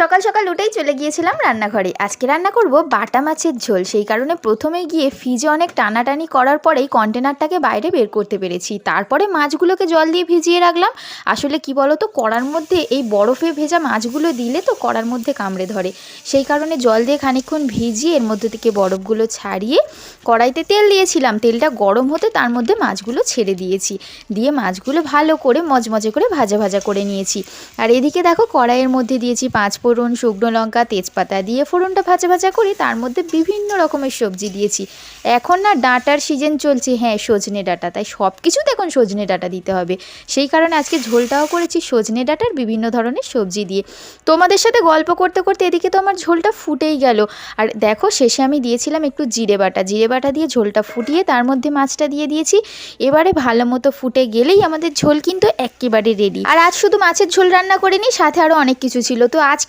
সকাল সকাল উঠেই চলে গিয়েছিলাম রান্নাঘরে। আজকে রান্না করব বাটা মাছের ঝোল। সেই কারণে প্রথমে গিয়ে ফ্রিজে অনেক টানাটানি করার পরেই কন্টেনারটাকে বাইরে বের করতে পেরেছি। তারপরে মাছগুলোকে জল দিয়ে ভিজিয়ে রাখলাম। আসলে কি বলো তো, কড়ার মধ্যে এই বরফে ভেজা মাছগুলো দিলে তো কড়ার মধ্যে কামড়ে ধরে। সেই কারণে জল দিয়ে খানিকক্ষণ ভিজিয়ে এর মধ্যে থেকে বরফগুলো ছাড়িয়ে কড়াইতে তেল দিয়েছিলাম। তেলটা গরম হতে তার মধ্যে মাছগুলো ছেড়ে দিয়েছি। দিয়ে মাছগুলো ভালো করে মজমজে করে ভাজা ভাজা করে নিয়েছি। আর এদিকে দেখো, কড়াইয়ের মধ্যে দিয়েছি 5 ফোড়ন, শুকনো লঙ্কা, তেজপাতা দিয়ে ফোড়নটা ভাজা ভাজা করে তার মধ্যে বিভিন্ন রকমের সবজি দিয়েছি। এখন না ডাঁটার সিজন চলছে, হ্যাঁ সজনে ডাঁটা, তাই সব কিছুতে এখন সজনে ডাঁটা দিতে হবে। সেই কারণে আজকে ঝোলটাও করেছি সজনে ডাঁটার বিভিন্ন ধরনের সবজি দিয়ে। তোমাদের সাথে গল্প করতে করতে এদিকে তো আমার ঝোলটা ফুটেই গেল। আর দেখো, শেষে আমি দিয়েছিলাম একটু জিরে বাটা দিয়ে ঝোলটা ফুটিয়ে তার মধ্যে মাছটা দিয়ে দিয়েছি। এবারে ভালো মতো ফুটে গেলেই আমাদের ঝোল কিন্তু একেবারে রেডি। আর আজ শুধু মাছের ঝোল রান্না করিনি, সাথে আরও অনেক কিছু ছিল। তো আজ